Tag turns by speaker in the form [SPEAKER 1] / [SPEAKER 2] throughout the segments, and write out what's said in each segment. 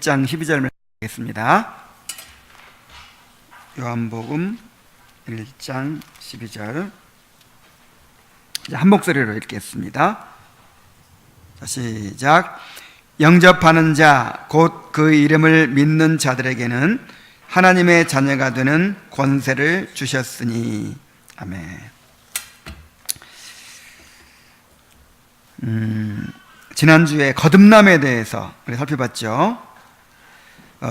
[SPEAKER 1] 1장 12절 말씀하겠습니다. 요한복음 1장 12절 한 목소리로 읽겠습니다. 자, 시작. 영접하는 자 곧 그 이름을 믿는 자들에게는 하나님의 자녀가 되는 권세를 주셨으니. 아멘. 지난주에 거듭남에 대해서 우리 살펴봤죠.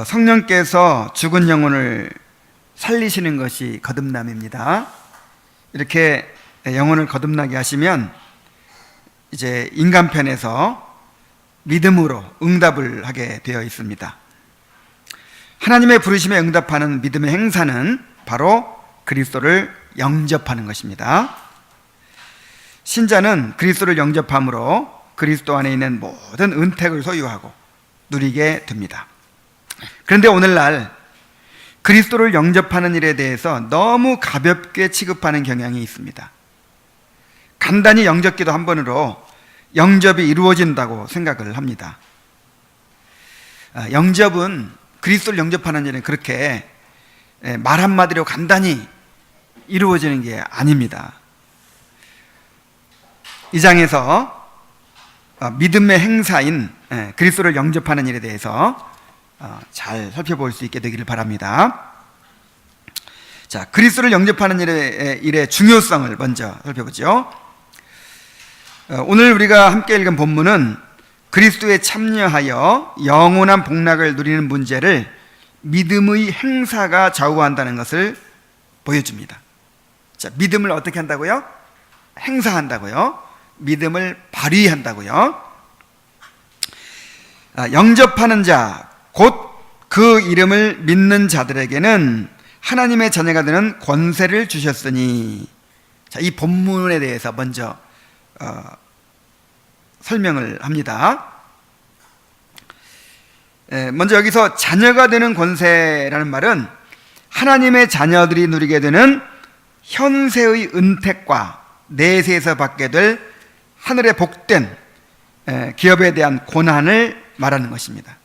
[SPEAKER 1] 성령께서 죽은 영혼을 살리시는 것이 거듭남입니다. 이렇게 영혼을 거듭나게 하시면 이제 인간편에서 믿음으로 응답을 하게 되어 있습니다. 하나님의 부르심에 응답하는 믿음의 행사는 바로 그리스도를 영접하는 것입니다. 신자는 그리스도를 영접함으로 그리스도 안에 있는 모든 은택을 소유하고 누리게 됩니다. 그런데 오늘날 그리스도를 영접하는 일에 대해서 너무 가볍게 취급하는 경향이 있습니다. 간단히 영접기도 한 번으로 영접이 이루어진다고 생각을 합니다. 영접은, 그리스도를 영접하는 일은 그렇게 말 한마디로 간단히 이루어지는 게 아닙니다. 이 장에서 믿음의 행사인 그리스도를 영접하는 일에 대해서 잘 살펴볼 수 있게 되기를 바랍니다. 자, 그리스도를 영접하는 일의 중요성을 먼저 살펴보죠. 오늘 우리가 함께 읽은 본문은 그리스도에 참여하여 영원한 복락을 누리는 문제를 믿음의 행사가 좌우한다는 것을 보여줍니다. 자, 믿음을 어떻게 한다고요? 행사한다고요. 믿음을 발휘한다고요. 영접하는 자, 곧 그 이름을 믿는 자들에게는 하나님의 자녀가 되는 권세를 주셨으니. 자, 이 본문에 대해서 먼저 설명을 합니다. 먼저 여기서 자녀가 되는 권세라는 말은 하나님의 자녀들이 누리게 되는 현세의 은택과 내세에서 받게 될 하늘의 복된 기업에 대한 고난을 말하는 것입니다.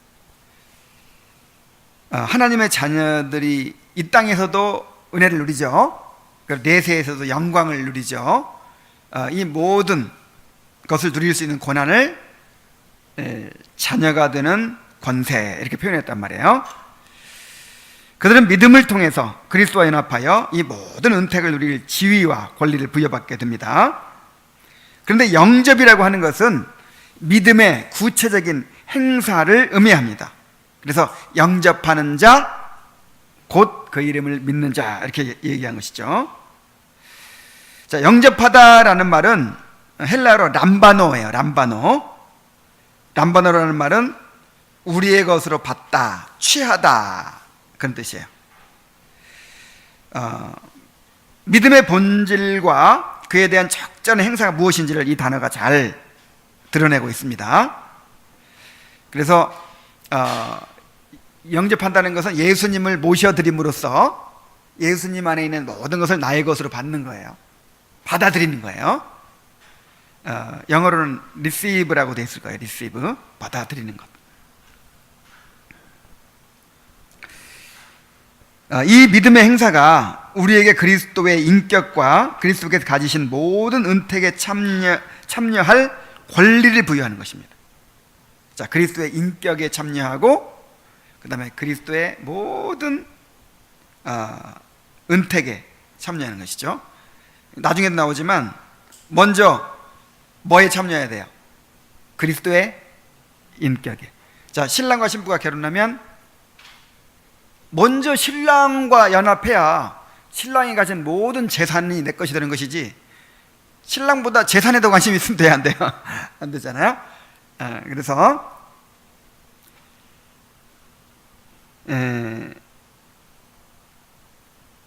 [SPEAKER 1] 하나님의 자녀들이 이 땅에서도 은혜를 누리죠. 내세에서도 영광을 누리죠. 이 모든 것을 누릴 수 있는 고난을 자녀가 되는 권세, 이렇게 표현했단 말이에요. 그들은 믿음을 통해서 그리스도와 연합하여 이 모든 은택을 누릴 지위와 권리를 부여받게 됩니다. 그런데 영접이라고 하는 것은 믿음의 구체적인 행사를 의미합니다. 그래서 영접하는 자, 곧 그 이름을 믿는 자, 이렇게 얘기한 것이죠. 자, 영접하다라는 말은 헬라어로 람바노예요. 람바노라는 말은 우리의 것으로 받다, 취하다, 그런 뜻이에요. 믿음의 본질과 그에 대한 적절한 행사가 무엇인지를 이 단어가 잘 드러내고 있습니다. 그래서 영접한다는 것은 예수님을 모셔드림으로써 예수님 안에 있는 모든 것을 나의 것으로 받는 거예요. 받아들이는 거예요. 영어로는 receive라고 되어 있을 거예요. receive, 받아들이는 것. 이 믿음의 행사가 우리에게 그리스도의 인격과 그리스도께서 가지신 모든 은택에 참여할 권리를 부여하는 것입니다. 자, 그리스도의 인격에 참여하고 그 다음에 그리스도의 모든 은택에 참여하는 것이죠. 나중에도 나오지만 먼저 뭐에 참여해야 돼요? 그리스도의 인격에. 자, 신랑과 신부가 결혼하면 먼저 신랑과 연합해야 신랑이 가진 모든 재산이 내 것이 되는 것이지, 신랑보다 재산에도 관심이 있으면 돼야 안 돼요? 안 되잖아요. 그래서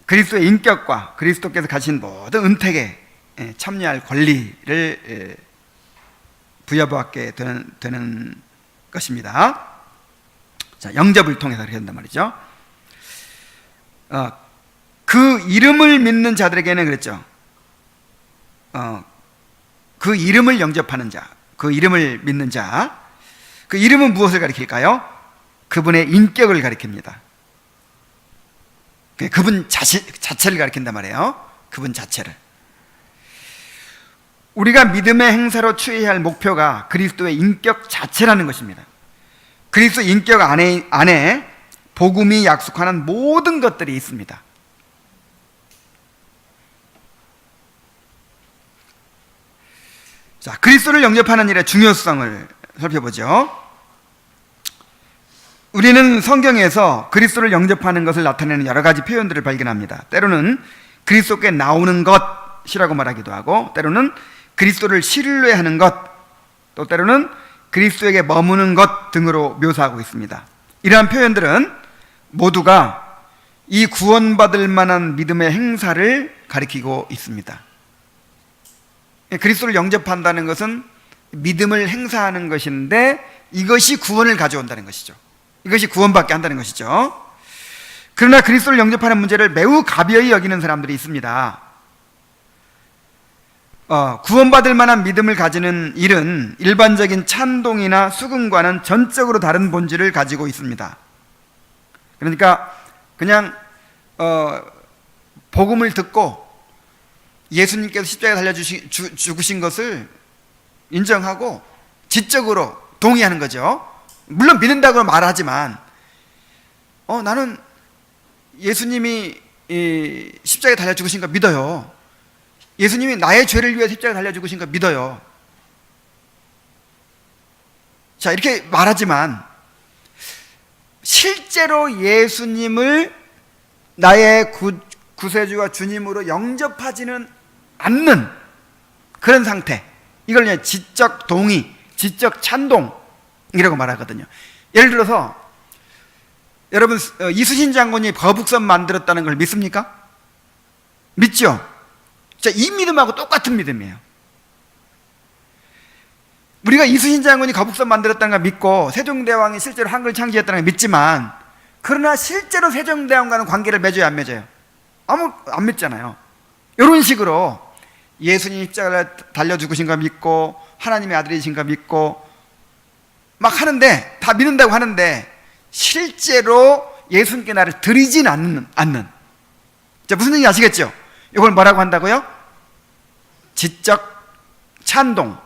[SPEAKER 1] 그리스도의 인격과 그리스도께서 가진 모든 은택에 참여할 권리를 부여받게 되는 것입니다. 자, 영접을 통해서 그렇게 된단 말이죠. 그 이름을 믿는 자들에게는 그랬죠. 그 이름을 영접하는 자, 그 이름을 믿는 자, 그 이름은 무엇을 가리킬까요? 그분의 인격을 가리킵니다. 그분 자체를 가리킨단 말이에요. 그분 자체를. 우리가 믿음의 행사로 취해야 할 목표가 그리스도의 인격 자체라는 것입니다. 그리스도 인격 안에 복음이 약속하는 모든 것들이 있습니다. 자, 그리스도를 영접하는 일의 중요성을 살펴보죠. 우리는 성경에서 그리스도를 영접하는 것을 나타내는 여러 가지 표현들을 발견합니다. 때로는 그리스도께 나오는 것이라고 말하기도 하고, 때로는 그리스도를 신뢰하는 것, 또 때로는 그리스도에게 머무는 것 등으로 묘사하고 있습니다. 이러한 표현들은 모두가 이 구원받을 만한 믿음의 행사를 가리키고 있습니다. 그리스도를 영접한다는 것은 믿음을 행사하는 것인데, 이것이 구원을 가져온다는 것이죠. 이것이 구원받게 한다는 것이죠. 그러나 그리스도를 영접하는 문제를 매우 가벼이 여기는 사람들이 있습니다. 구원받을 만한 믿음을 가지는 일은 일반적인 찬동이나 수금과는 전적으로 다른 본질을 가지고 있습니다. 그러니까 그냥 복음을 듣고 예수님께서 십자가에 달려 죽으신 것을 인정하고 지적으로 동의하는 거죠. 물론 믿는다고 말하지만 나는 예수님이 십자가에 달려 죽으신 거 믿어요. 예수님이 나의 죄를 위해 십자가에 달려 죽으신 거 믿어요. 자, 이렇게 말하지만 실제로 예수님을 나의 구세주와 주님으로 영접하지는 않는 그런 상태, 이걸 그냥 지적 동의, 지적 찬동이라고 말하거든요. 예를 들어서 여러분, 이순신 장군이 거북선 만들었다는 걸 믿습니까? 믿죠? 자, 이 믿음하고 똑같은 믿음이에요. 우리가 이순신 장군이 거북선 만들었다는 걸 믿고 세종대왕이 실제로 한글 창제했다는 걸 믿지만, 그러나 실제로 세종대왕과는 관계를 맺어요, 안 맺어요? 안 믿잖아요. 이런 식으로 예수님 십자가를 달려 죽으신 거 믿고 하나님의 아들이신 거 믿고 막 하는데, 다 믿는다고 하는데 실제로 예수님께 나를 드리진 않는. 자, 무슨 얘기 아시겠죠? 이걸 뭐라고 한다고요? 지적 찬동이라고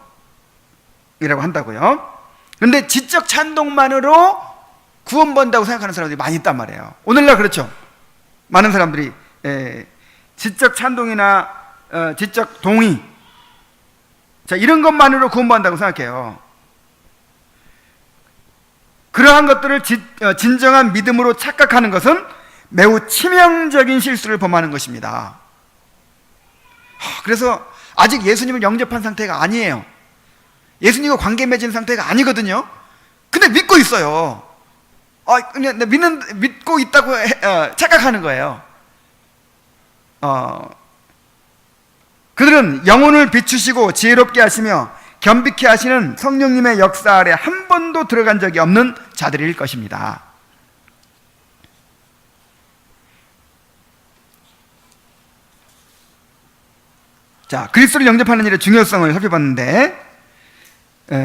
[SPEAKER 1] 한다고요. 그런데 지적 찬동만으로 구원받는다고 생각하는 사람들이 많이 있단 말이에요. 오늘날 그렇죠. 많은 사람들이 지적 찬동이나 지적 동의, 자, 이런 것만으로 구원받는다고 생각해요. 그러한 것들을 진정한 믿음으로 착각하는 것은 매우 치명적인 실수를 범하는 것입니다. 그래서 아직 예수님을 영접한 상태가 아니에요. 예수님과 관계 맺은 상태가 아니거든요. 근데 믿고 있어요. 그냥 믿고 있다고 착각하는 거예요. 그들은 영혼을 비추시고 지혜롭게 하시며 겸비케 하시는 성령님의 역사 아래 한 번도 들어간 적이 없는 자들일 것입니다. 자, 그리스도를 영접하는 일의 중요성을 살펴봤는데,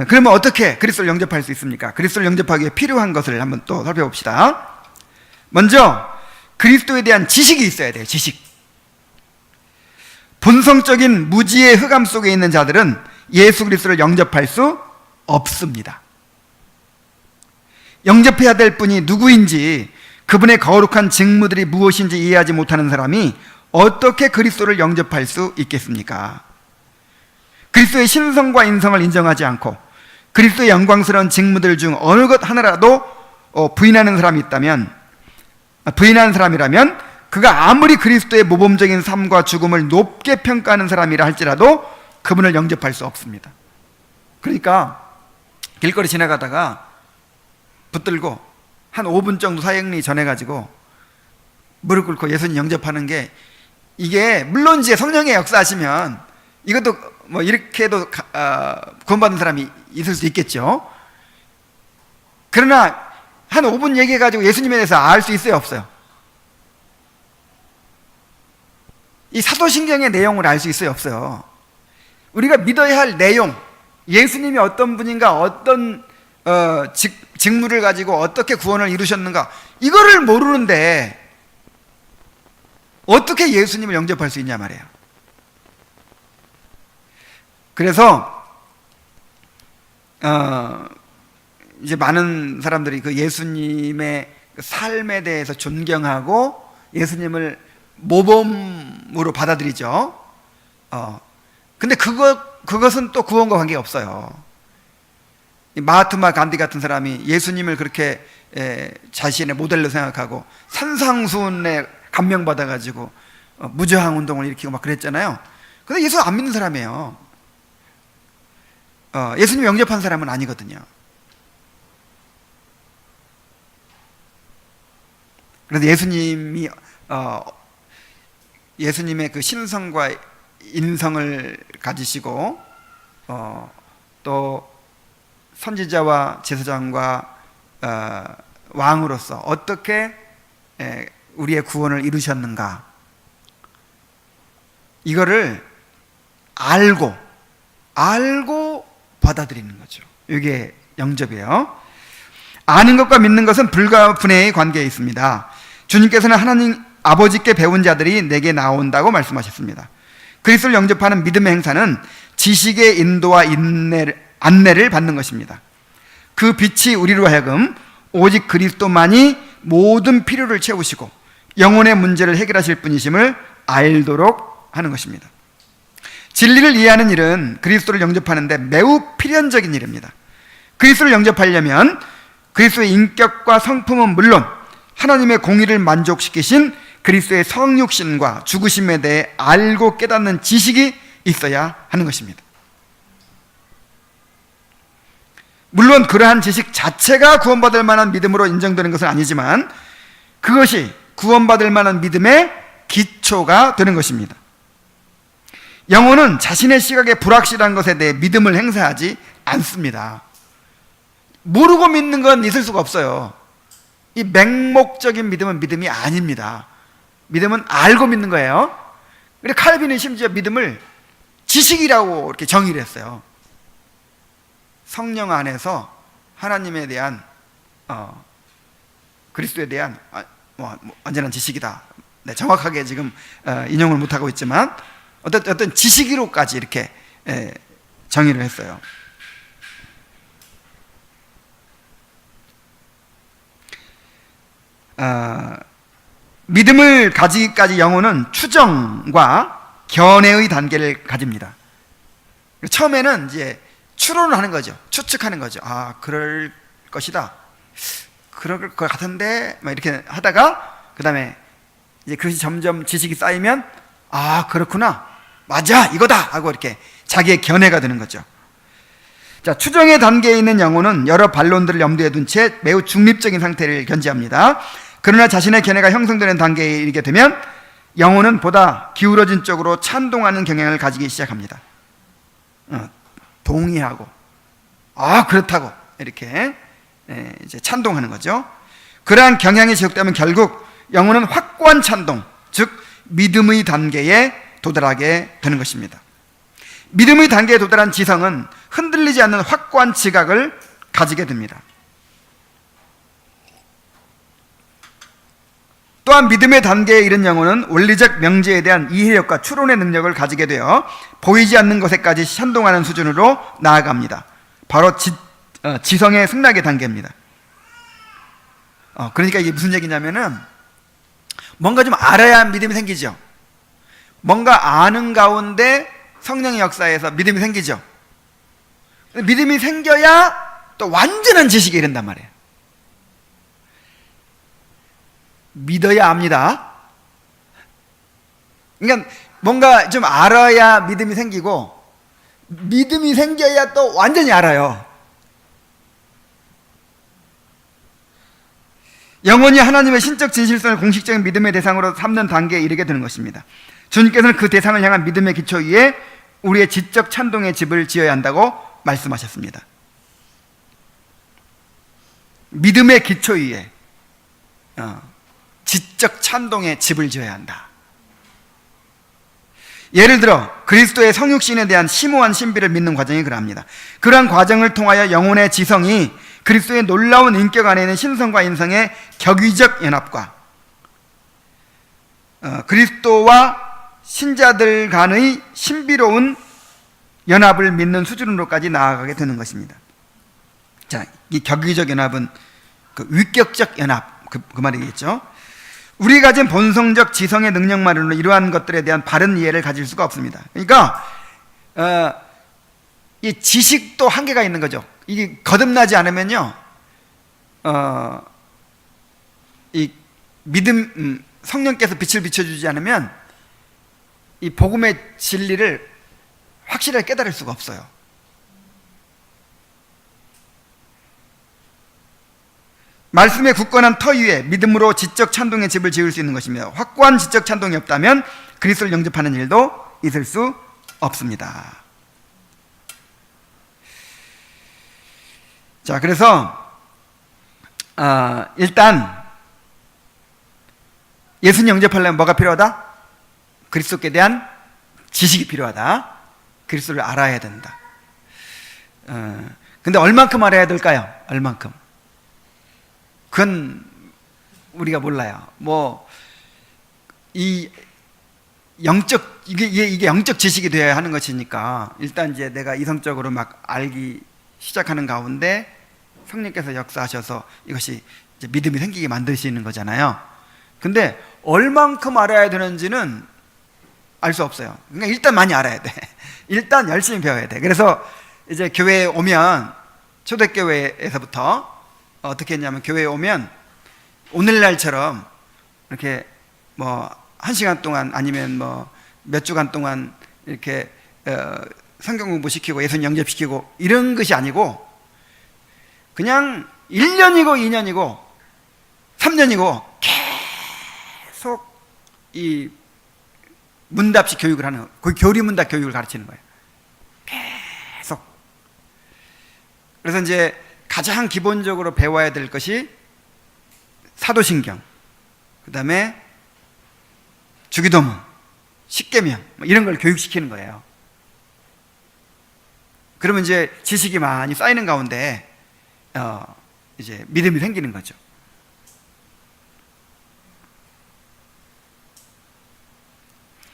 [SPEAKER 1] 그러면 어떻게 그리스도를 영접할 수 있습니까? 그리스도를 영접하기 위해 필요한 것을 한번 또 살펴봅시다. 먼저 그리스도에 대한 지식이 있어야 돼요. 지식. 본성적인 무지의 흑암 속에 있는 자들은 예수 그리스도를 영접할 수 없습니다. 영접해야 될 분이 누구인지, 그분의 거룩한 직무들이 무엇인지 이해하지 못하는 사람이 어떻게 그리스도를 영접할 수 있겠습니까? 그리스도의 신성과 인성을 인정하지 않고 그리스도의 영광스러운 직무들 중 어느 것 하나라도 부인하는 사람이라면 그가 아무리 그리스도의 모범적인 삶과 죽음을 높게 평가하는 사람이라 할지라도 그분을 영접할 수 없습니다. 그러니까 길거리 지나가다가 붙들고 한 5분 정도 사형리 전해가지고 무릎 꿇고 예수님 영접하는 게, 이게 물론 이제 성령의 역사하시면 이것도 뭐 이렇게 해도 구원받는 사람이 있을 수 있겠죠. 그러나 한 5분 얘기해가지고 예수님에 대해서 알 수 있어요, 없어요? 이 사도신경의 내용을 알 수 있어요, 없어요? 우리가 믿어야 할 내용, 예수님이 어떤 분인가, 어떤 직무를 가지고 어떻게 구원을 이루셨는가, 이거를 모르는데 어떻게 예수님을 영접할 수 있냐 말이에요. 그래서 이제 많은 사람들이 그 예수님의 삶에 대해서 존경하고 예수님을 모범으로 받아들이죠. 근데 그것은 또 구원과 관계가 없어요. 마하트마 간디 같은 사람이 예수님을 그렇게 자신의 모델로 생각하고 산상수훈에 감명받아가지고 무저항 운동을 일으키고 막 그랬잖아요. 근데 예수 안 믿는 사람이에요. 예수님 영접한 사람은 아니거든요. 그래서 예수님의 그 신성과 인성을 가지시고 또 선지자와 제사장과 왕으로서 어떻게 우리의 구원을 이루셨는가, 이거를 알고 받아들이는 거죠. 이게 영접이에요. 아는 것과 믿는 것은 불과 분해의 관계에 있습니다. 주님께서는 하나님 아버지께 배운 자들이 내게 나온다고 말씀하셨습니다. 그리스도를 영접하는 믿음의 행사는 지식의 인도와 안내를 받는 것입니다. 그 빛이 우리로 하여금 오직 그리스도만이 모든 필요를 채우시고 영혼의 문제를 해결하실 분이심을 알도록 하는 것입니다. 진리를 이해하는 일은 그리스도를 영접하는 데 매우 필연적인 일입니다. 그리스도를 영접하려면 그리스도의 인격과 성품은 물론 하나님의 공의를 만족시키신 그리스도의 성육신과 죽으심에 대해 알고 깨닫는 지식이 있어야 하는 것입니다. 물론 그러한 지식 자체가 구원받을 만한 믿음으로 인정되는 것은 아니지만 그것이 구원받을 만한 믿음의 기초가 되는 것입니다. 영혼은 자신의 시각에 불확실한 것에 대해 믿음을 행사하지 않습니다. 모르고 믿는 건 있을 수가 없어요. 이 맹목적인 믿음은 믿음이 아닙니다. 믿음은 알고 믿는 거예요. 그리고 칼빈은 심지어 믿음을 지식이라고 이렇게 정의를 했어요. 성령 안에서 하나님에 대한 그리스도에 대한 완전한 지식이다. 네, 정확하게 지금 인용을 못하고 있지만 어떤 지식으로까지 이렇게 정의를 했어요. 믿음을 가지기까지 영혼은 추정과 견해의 단계를 가집니다. 처음에는 이제 추론을 하는 거죠. 추측하는 거죠. 아, 그럴 것이다. 그럴 것 같은데, 막 이렇게 하다가, 그 다음에 이제 그것이 점점 지식이 쌓이면, 아, 그렇구나. 맞아, 이거다. 하고 이렇게 자기의 견해가 되는 거죠. 자, 추정의 단계에 있는 영혼은 여러 반론들을 염두에 둔 채 매우 중립적인 상태를 견지합니다. 그러나 자신의 견해가 형성되는 단계에 이르게 되면 영혼은 보다 기울어진 쪽으로 찬동하는 경향을 가지기 시작합니다. 동의하고, 아, 그렇다고 이렇게 이제 찬동하는 거죠. 그러한 경향이 지속되면 결국 영혼은 확고한 찬동, 즉 믿음의 단계에 도달하게 되는 것입니다. 믿음의 단계에 도달한 지성은 흔들리지 않는 확고한 지각을 가지게 됩니다. 또한 믿음의 단계에 이른 영혼은 원리적 명제에 대한 이해력과 추론의 능력을 가지게 되어 보이지 않는 것에까지 찬동하는 수준으로 나아갑니다. 바로 지성의 승락의 단계입니다. 그러니까 이게 무슨 얘기냐면은 뭔가 좀 알아야 믿음이 생기죠. 뭔가 아는 가운데 성령의 역사에서 믿음이 생기죠. 믿음이 생겨야 또 완전한 지식에 이른단 말이에요. 믿어야 압니다. 그러니까 뭔가 좀 알아야 믿음이 생기고 믿음이 생겨야 또 완전히 알아요. 영혼이 하나님의 신적 진실성을 공식적인 믿음의 대상으로 삼는 단계에 이르게 되는 것입니다. 주님께서는 그 대상을 향한 믿음의 기초 위에 우리의 지적 찬동의 집을 지어야 한다고 말씀하셨습니다. 믿음의 기초 위에 지적 찬동의 집을 지어야 한다. 예를 들어 그리스도의 성육신에 대한 심오한 신비를 믿는 과정이 그러합니다. 그러한 과정을 통하여 영혼의 지성이 그리스도의 놀라운 인격 안에 있는 신성과 인성의 격의적 연합과 그리스도와 신자들 간의 신비로운 연합을 믿는 수준으로까지 나아가게 되는 것입니다. 자, 이 격의적 연합은 그 위격적 연합, 그 말이겠죠. 우리가 가진 본성적 지성의 능력만으로 이러한 것들에 대한 바른 이해를 가질 수가 없습니다. 그러니까 이 지식도 한계가 있는 거죠. 이게 거듭나지 않으면요, 이 믿음, 성령께서 빛을 비춰주지 않으면 이 복음의 진리를 확실하게 깨달을 수가 없어요. 말씀의 굳건한 터 위에 믿음으로 지적 찬동의 집을 지을 수 있는 것입니다. 확고한 지적 찬동이 없다면 그리스도를 영접하는 일도 있을 수 없습니다. 자, 그래서 일단 예수님 영접하려면 뭐가 필요하다? 그리스도께 대한 지식이 필요하다. 그리스도를 알아야 된다. 근데 얼만큼 알아야 될까요? 얼만큼? 그건 우리가 몰라요. 이게 영적 지식이 되어야 하는 것이니까 일단 이제 내가 이성적으로 막 알기 시작하는 가운데 성령께서 역사하셔서 이것이 이제 믿음이 생기게 만드시는 거잖아요. 근데 얼만큼 알아야 되는지는 알 수 없어요. 그러니까 일단 많이 알아야 돼. 일단 열심히 배워야 돼. 그래서 이제 교회에 오면, 초대교회에서부터 어떻게 했냐면, 교회에 오면 오늘날처럼 이렇게 1시간 동안 아니면 몇 주간 동안 이렇게 성경 공부 시키고 예수님 영접시키고 이런 것이 아니고 그냥 1년이고 2년이고 3년이고 계속 이 문답식 교육을 하는, 그 교리문답 교육을 가르치는 거예요. 계속. 그래서 이제 가장 기본적으로 배워야 될 것이 사도신경, 그 다음에 주기도문, 십계명 이런 걸 교육시키는 거예요. 그러면 이제 지식이 많이 쌓이는 가운데 이제 믿음이 생기는 거죠.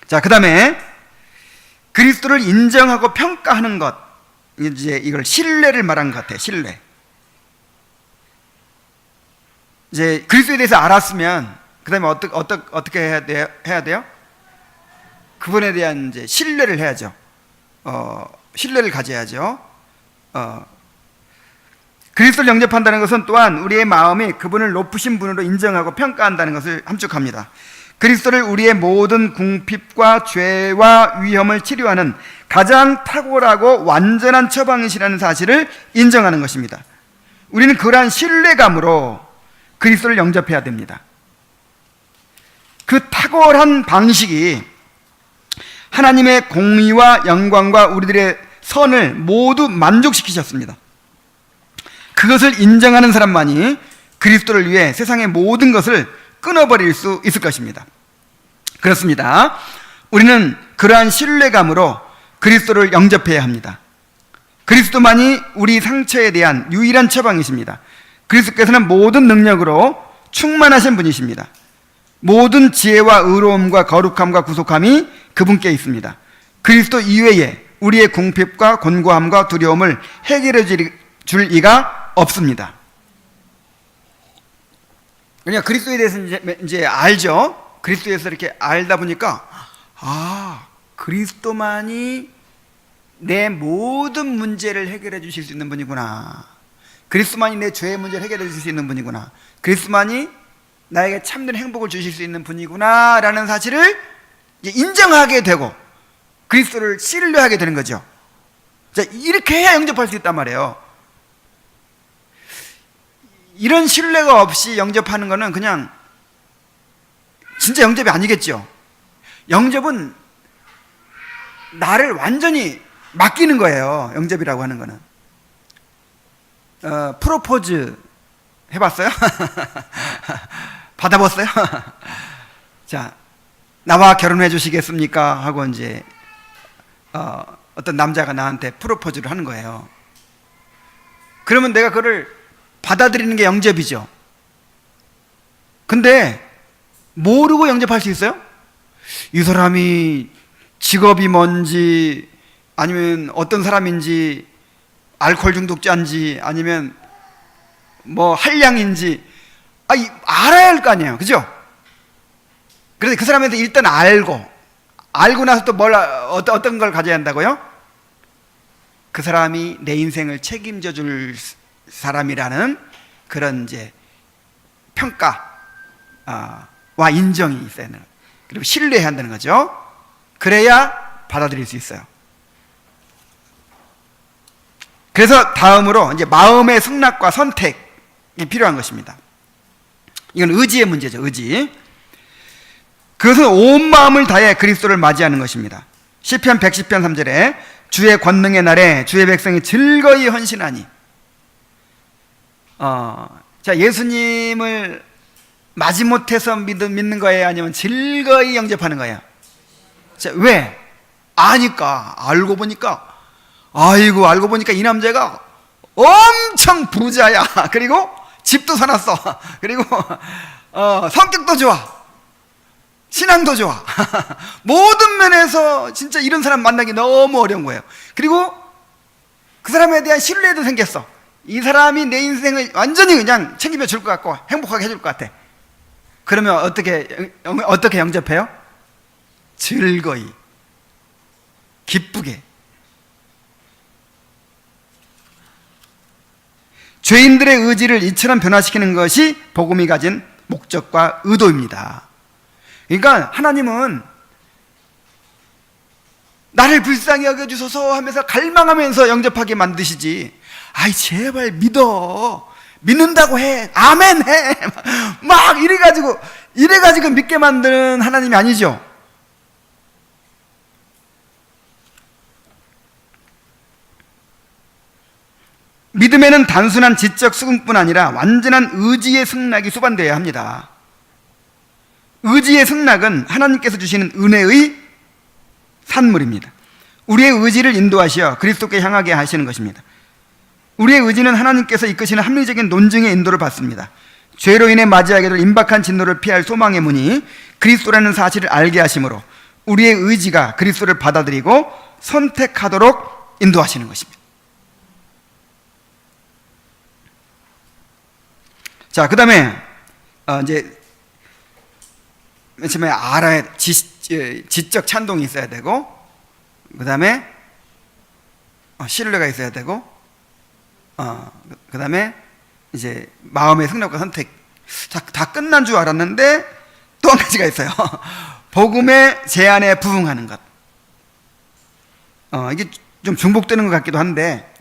[SPEAKER 1] 자, 그 다음에 그리스도를 인정하고 평가하는 것, 이제 이걸 신뢰를 말한 것 같아요. 신뢰. 이제 그리스도에 대해서 알았으면 그 다음에 어떻게 해야 돼요? 그분에 대한 이제 신뢰를 해야죠. 신뢰를 가져야죠. 그리스도를 영접한다는 것은 또한 우리의 마음이 그분을 높으신 분으로 인정하고 평가한다는 것을 함축합니다. 그리스도를 우리의 모든 궁핍과 죄와 위험을 치료하는 가장 탁월하고 완전한 처방이시라는 사실을 인정하는 것입니다. 우리는 그러한 신뢰감으로 그리스도를 영접해야 됩니다. 그 탁월한 방식이 하나님의 공의와 영광과 우리들의 선을 모두 만족시키셨습니다. 그것을 인정하는 사람만이 그리스도를 위해 세상의 모든 것을 끊어버릴 수 있을 것입니다. 그렇습니다. 우리는 그러한 신뢰감으로 그리스도를 영접해야 합니다. 그리스도만이 우리 상처에 대한 유일한 처방이십니다. 그리스도께서는 모든 능력으로 충만하신 분이십니다. 모든 지혜와 의로움과 거룩함과 구속함이 그분께 있습니다. 그리스도 이외에 우리의 궁핍과 곤고함과 두려움을 해결해 줄 이가 없습니다. 그러니까 그리스도에 대해서 이제 알죠. 그리스도에 대해서 이렇게 알다 보니까 그리스도만이 내 모든 문제를 해결해 주실 수 있는 분이구나. 그리스도만이 내 죄의 문제를 해결해 주실 수 있는 분이구나. 그리스도만이 나에게 참된 행복을 주실 수 있는 분이구나 라는 사실을 이제 인정하게 되고 그리스도를 신뢰하게 되는 거죠. 자, 이렇게 해야 영접할 수 있단 말이에요. 이런 신뢰가 없이 영접하는 거는 그냥 진짜 영접이 아니겠죠. 영접은 나를 완전히 맡기는 거예요. 영접이라고 하는 거는. 프로포즈 해봤어요? 받아봤어요? 자, 나와 결혼해 주시겠습니까? 하고 이제 어떤 남자가 나한테 프로포즈를 하는 거예요. 그러면 내가 그를 받아들이는 게 영접이죠. 근데 모르고 영접할 수 있어요? 이 사람이 직업이 뭔지, 아니면 어떤 사람인지, 알코올 중독자인지, 아니면 뭐 한량인지 알아야 할 거 아니에요, 그죠? 그래서 그 사람에 대해서 일단 알고 나서 또 어떤 걸 가져야 한다고요? 그 사람이 내 인생을 책임져 줄 사람이라는 그런 이제 평가와 인정이 있어야 하는, 그리고 신뢰해야 한다는 거죠. 그래야 받아들일 수 있어요. 그래서 다음으로 이제 마음의 승낙과 선택이 필요한 것입니다. 이건 의지의 문제죠, 의지. 그것은 온 마음을 다해 그리스도를 맞이하는 것입니다. 시편 110편 3절에 주의 권능의 날에 주의 백성이 즐거이 헌신하니. 자, 예수님을 마지못해서 믿는 거예요? 아니면 즐거이 영접하는 거예요? 자, 왜? 알고 보니까 이 남자가 엄청 부자야. 그리고 집도 사놨어. 그리고 성격도 좋아. 신앙도 좋아. 모든 면에서 진짜 이런 사람 만나기 너무 어려운 거예요. 그리고 그 사람에 대한 신뢰도 생겼어. 이 사람이 내 인생을 완전히 그냥 책임져 줄 것 같고 행복하게 해줄 것 같아. 그러면 어떻게 영접해요? 즐거이, 기쁘게. 죄인들의 의지를 이처럼 변화시키는 것이 복음이 가진 목적과 의도입니다. 그러니까 하나님은 나를 불쌍히 여겨주소서 하면서 갈망하면서 영접하게 만드시지, 제발 믿는다고 해, 아멘 해, 막 이래가지고 믿게 만드는 하나님이 아니죠. 믿음에는 단순한 지적 수긍뿐 아니라 완전한 의지의 승낙이 수반되어야 합니다. 의지의 승낙은 하나님께서 주시는 은혜의 산물입니다. 우리의 의지를 인도하시어 그리스도께 향하게 하시는 것입니다. 우리의 의지는 하나님께서 이끄시는 합리적인 논증의 인도를 받습니다. 죄로 인해 맞이하게 될 임박한 진노를 피할 소망의 문이 그리스도라는 사실을 알게 하심으로 우리의 의지가 그리스도를 받아들이고 선택하도록 인도하시는 것입니다. 자, 그 다음에 이제 맨 처음에 알아야 지적 찬동이 있어야 되고, 그 다음에 신뢰가 있어야 되고, 그 다음에 이제 마음의 승낙과 선택. 다 끝난 줄 알았는데 또 한 가지가 있어요. 복음의 제안에 부응하는 것. 이게 좀 중복되는 것 같기도 한데,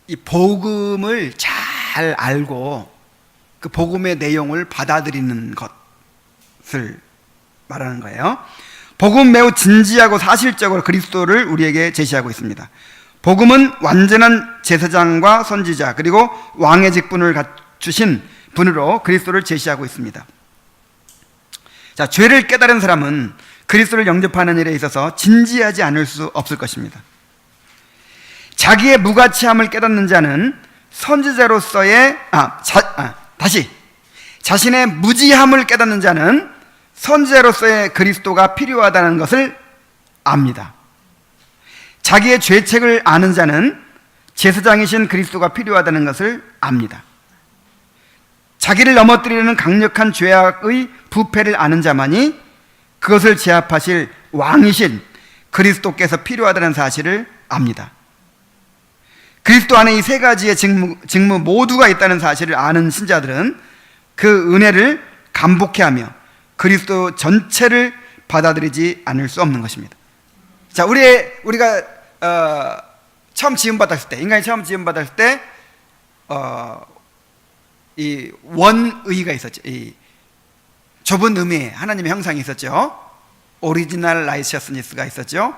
[SPEAKER 1] 이 복음을 잘 알고 그 복음의 내용을 받아들이는 것을 말하는 거예요. 복음은 매우 진지하고 사실적으로 그리스도를 우리에게 제시하고 있습니다. 복음은 완전한 제사장과 선지자 그리고 왕의 직분을 갖추신 분으로 그리스도를 제시하고 있습니다. 자, 죄를 깨달은 사람은 그리스도를 영접하는 일에 있어서 진지하지 않을 수 없을 것입니다. 자기의 무가치함을 깨닫는 자는 선지자로서의 자신의 무지함을 깨닫는 자는 선지자로서의 그리스도가 필요하다는 것을 압니다. 자기의 죄책을 아는 자는 제사장이신 그리스도가 필요하다는 것을 압니다. 자기를 넘어뜨리려는 강력한 죄악의 부패를 아는 자만이 그것을 제압하실 왕이신 그리스도께서 필요하다는 사실을 압니다. 그리스도 안에 이 세 가지의 직무 모두가 있다는 사실을 아는 신자들은 그 은혜를 감복해하며 그리스도 전체를 받아들이지 않을 수 없는 것입니다. 자, 우리가 처음 지음받았을 때, 인간이 처음 지음받았을 때 이 원의가 있었죠. 이 좁은 의미, 하나님의 형상이 있었죠. 오리지널 라이셔스니스가 있었죠.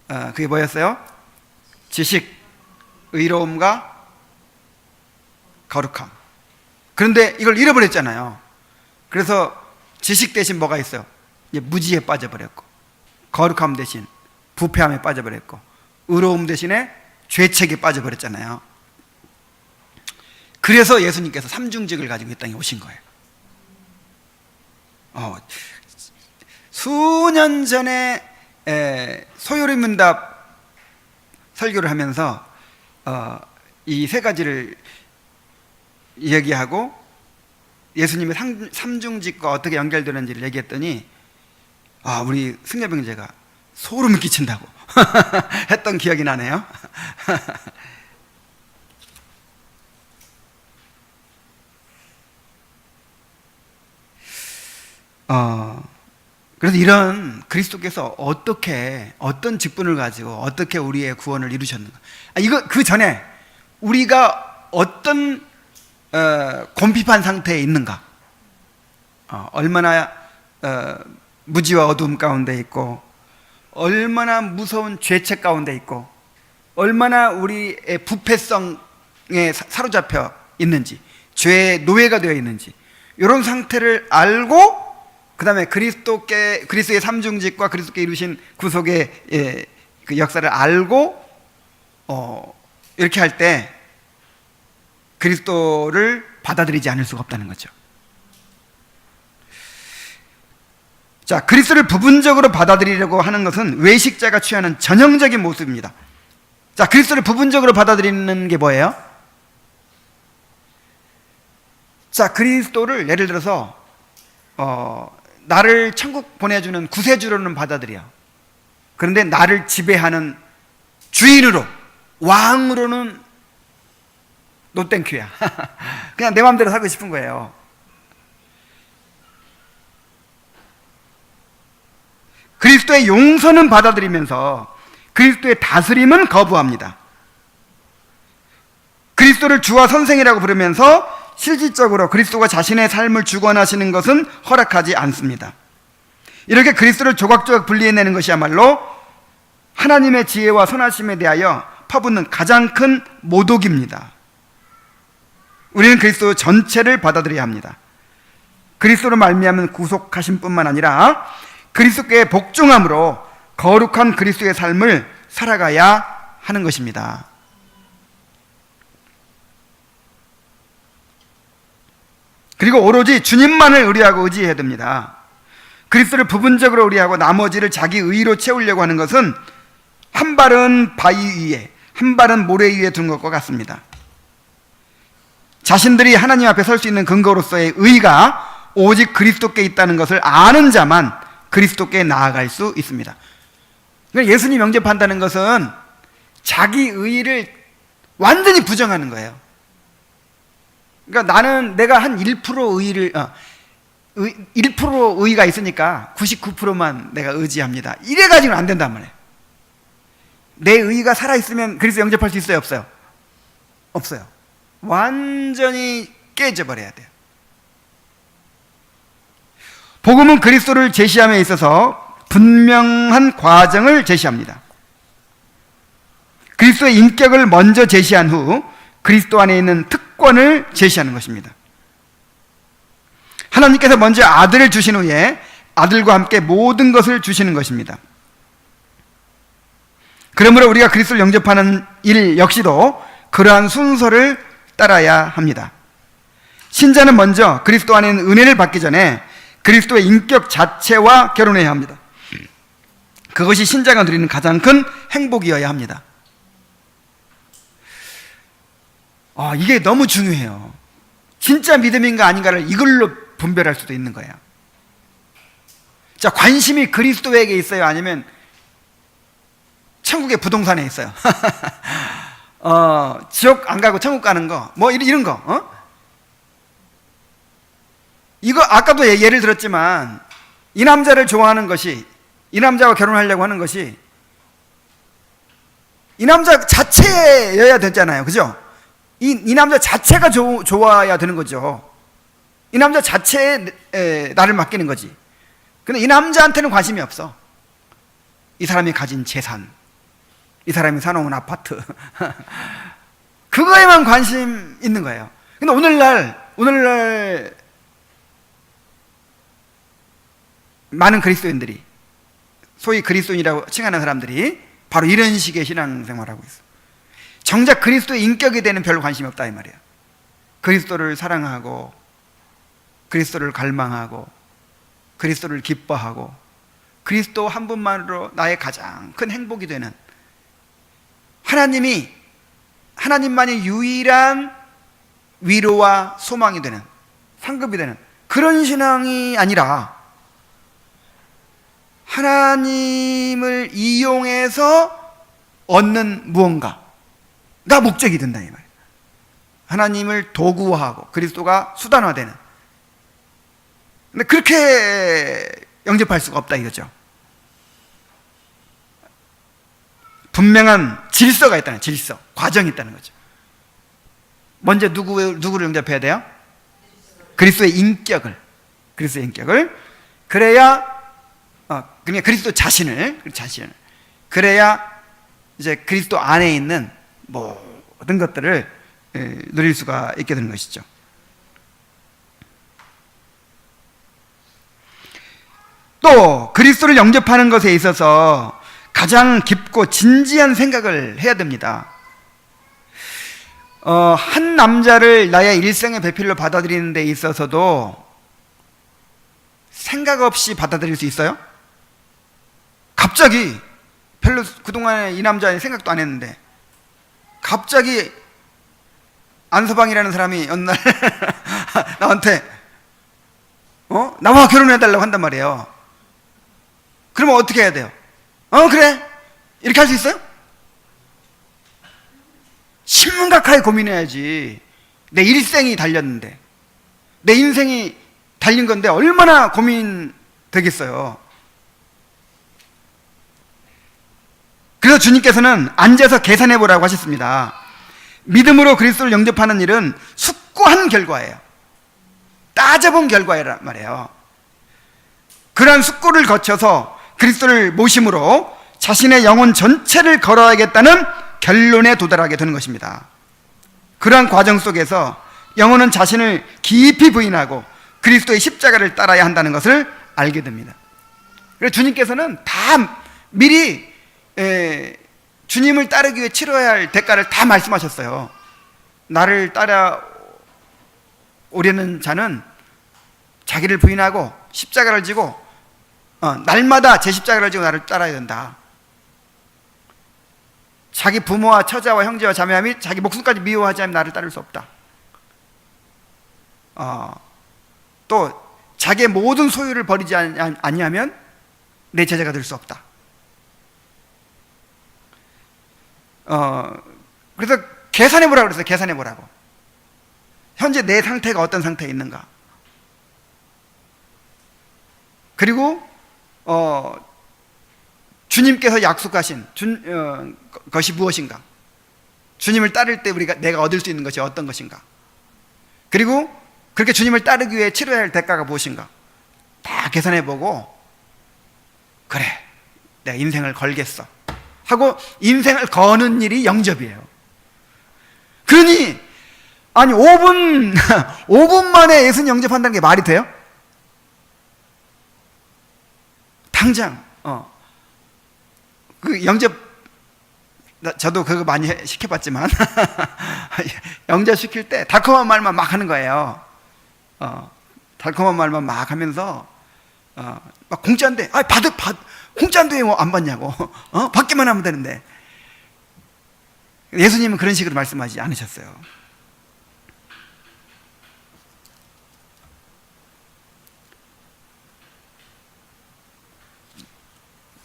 [SPEAKER 1] 그게 뭐였어요? 지식, 의로움과 거룩함. 그런데 이걸 잃어버렸잖아요. 그래서 지식 대신 뭐가 있어요? 이제 무지에 빠져버렸고, 거룩함 대신 부패함에 빠져버렸고, 의로움 대신에 죄책에 빠져버렸잖아요. 그래서 예수님께서 삼중직을 가지고 이 땅에 오신 거예요. 수년 전에 소요리문답 설교를 하면서 이 세 가지를 얘기하고 예수님의 삼중직과 어떻게 연결되는지를 얘기했더니 우리 승려병제가 소름 끼친다고 했던 기억이 나네요. 그래서 이런 그리스도께서 어떤 직분을 가지고 어떻게 우리의 구원을 이루셨는가, 이거 그 전에 우리가 어떤 곰핍한 상태에 있는가, 얼마나 무지와 어두움 가운데 있고, 얼마나 무서운 죄책 가운데 있고, 얼마나 우리의 부패성에 사로잡혀 있는지, 죄의 노예가 되어 있는지, 이런 상태를 알고 그 다음에 그리스도의 삼중직과 그리스도께 이루신 구속의 그 역사를 알고 이렇게 할 때 그리스도를 받아들이지 않을 수가 없다는 거죠. 자, 그리스도를 부분적으로 받아들이려고 하는 것은 외식자가 취하는 전형적인 모습입니다. 자, 그리스도를 부분적으로 받아들이는 게 뭐예요? 자, 그리스도를 예를 들어서 나를 천국 보내주는 구세주로는 받아들여. 그런데 나를 지배하는 주인으로, 왕으로는 노 땡큐야. 그냥 내 마음대로 살고 싶은 거예요. 그리스도의 용서는 받아들이면서 그리스도의 다스림은 거부합니다. 그리스도를 주와 선생이라고 부르면서 실질적으로 그리스도가 자신의 삶을 주관하시는 것은 허락하지 않습니다. 이렇게 그리스도를 조각조각 분리해내는 것이야말로 하나님의 지혜와 선하심에 대하여 퍼붓는 가장 큰 모독입니다. 우리는 그리스도 전체를 받아들여야 합니다. 그리스도로 말미암은 구속하심 뿐만 아니라 그리스도께 복종함으로 거룩한 그리스도의 삶을 살아가야 하는 것입니다. 그리고 오로지 주님만을 의뢰하고 의지해야 됩니다. 그리스도를 부분적으로 의뢰하고 나머지를 자기 의로 채우려고 하는 것은 한 발은 바위 위에, 한 발은 모래 위에 둔 것과 같습니다. 자신들이 하나님 앞에 설 수 있는 근거로서의 의가 오직 그리스도께 있다는 것을 아는 자만 그리스도께 나아갈 수 있습니다. 그러니까 예수님 영접한다는 것은 자기 의를 완전히 부정하는 거예요. 그러니까 내가 한 1% 1% 의의가 있으니까 99%만 내가 의지합니다. 이래가지고는 안 된단 말이에요. 내 의의가 살아있으면 그리스도 영접할 수 있어요? 없어요? 없어요. 완전히 깨져버려야 돼요. 복음은 그리스도를 제시함에 있어서 분명한 과정을 제시합니다. 그리스도의 인격을 먼저 제시한 후 그리스도 안에 있는 특권을 제시하는 것입니다. 하나님께서 먼저 아들을 주신 후에 아들과 함께 모든 것을 주시는 것입니다. 그러므로 우리가 그리스도를 영접하는 일 역시도 그러한 순서를 따라야 합니다. 신자는 먼저 그리스도 안에 있는 은혜를 받기 전에 그리스도의 인격 자체와 결혼해야 합니다. 그것이 신자가 누리는 가장 큰 행복이어야 합니다. 이게 너무 중요해요. 진짜 믿음인가 아닌가를 이걸로 분별할 수도 있는 거예요. 자, 관심이 그리스도에게 있어요? 아니면 천국의 부동산에 있어요? 지옥 안 가고 천국 가는 거, 뭐 이런 거. 이거 아까도 예를 들었지만 이 남자를 좋아하는 것이, 이 남자와 결혼하려고 하는 것이 이 남자 자체여야 되잖아요. 그죠? 이 남자 자체가 좋아야 되는 거죠. 이 남자 자체에 나를 맡기는 거지. 근데 이 남자한테는 관심이 없어. 이 사람이 가진 재산, 이 사람이 사놓은 아파트 그거에만 관심 있는 거예요. 근데 오늘날 많은 그리스도인들이, 소위 그리스도인이라고 칭하는 사람들이 바로 이런 식의 신앙생활을 하고 있어요. 정작 그리스도의 인격에 대해서는 별로 관심이 없다 이 말이에요. 그리스도를 사랑하고 그리스도를 갈망하고 그리스도를 기뻐하고 그리스도 한 분만으로 나의 가장 큰 행복이 되는, 하나님만이 유일한 위로와 소망이 되는, 상급이 되는 그런 신앙이 아니라 하나님을 이용해서 얻는 무언가가 목적이 된다 이 말이에요. 하나님을 도구화하고 그리스도가 수단화되는. 근데 그렇게 영접할 수가 없다 이거죠. 분명한 질서가 있다는, 질서, 과정이 있다는 거죠. 먼저 누구를 영접해야 돼요? 그리스도의 인격을. 그래야 그냥 그리스도 자신을. 그래야 이제 그리스도 안에 있는 모든 것들을 누릴 수가 있게 되는 것이죠. 또 그리스도를 영접하는 것에 있어서 가장 깊고 진지한 생각을 해야 됩니다. 한 남자를 나의 일생의 배필로 받아들이는 데 있어서도 생각 없이 받아들일 수 있어요? 갑자기, 별로 그동안에 이 남자에 생각도 안 했는데 갑자기 안서방이라는 사람이 어느 날 나한테 나와 결혼해달라고 한단 말이에요. 그러면 어떻게 해야 돼요? 그래, 이렇게 할 수 있어요? 신문각하게 고민해야지. 내 일생이 달렸는데, 내 인생이 달린 건데 얼마나 고민되겠어요. 그래서 주님께서는 앉아서 계산해 보라고 하셨습니다. 믿음으로 그리스도를 영접하는 일은 숙고한 결과예요. 따져본 결과란 말이에요. 그러한 숙고를 거쳐서 그리스도를 모심으로 자신의 영혼 전체를 걸어야겠다는 결론에 도달하게 되는 것입니다. 그러한 과정 속에서 영혼은 자신을 깊이 부인하고 그리스도의 십자가를 따라야 한다는 것을 알게 됩니다. 그래서 주님께서는 다 미리 주님을 따르기 위해 치러야 할 대가를 다 말씀하셨어요. 나를 따라오려는 자는 자기를 부인하고 십자가를 지고 날마다 제 십자가를 지고 나를 따라야 된다. 자기 부모와 처자와 형제와 자매와 및 자기 목숨까지 미워하지 않으면 나를 따를 수 없다. 또 자기의 모든 소유를 버리지 아니하면 내 제자가 될 수 없다. 그래서 계산해보라고 그랬어요. 계산해보라고. 현재 내 상태가 어떤 상태에 있는가. 그리고 주님께서 약속하신 것이 무엇인가. 주님을 따를 때 내가 얻을 수 있는 것이 어떤 것인가. 그리고 그렇게 주님을 따르기 위해 치러야 할 대가가 무엇인가. 다 계산해보고, 그래, 내가 인생을 걸겠어 하고 인생을 거는 일이 영접이에요. 그러니 아니 5분 만에 예수님 영접한다는 게 말이 돼요? 당장 그 영접, 저도 그거 많이 시켜봤지만 영접 시킬 때 달콤한 말만 막 하는 거예요. 달콤한 말만 막 하면서 막 공짜인데 공짜인데 왜 안 받냐고. 받기만 하면 되는데. 예수님은 그런 식으로 말씀하지 않으셨어요.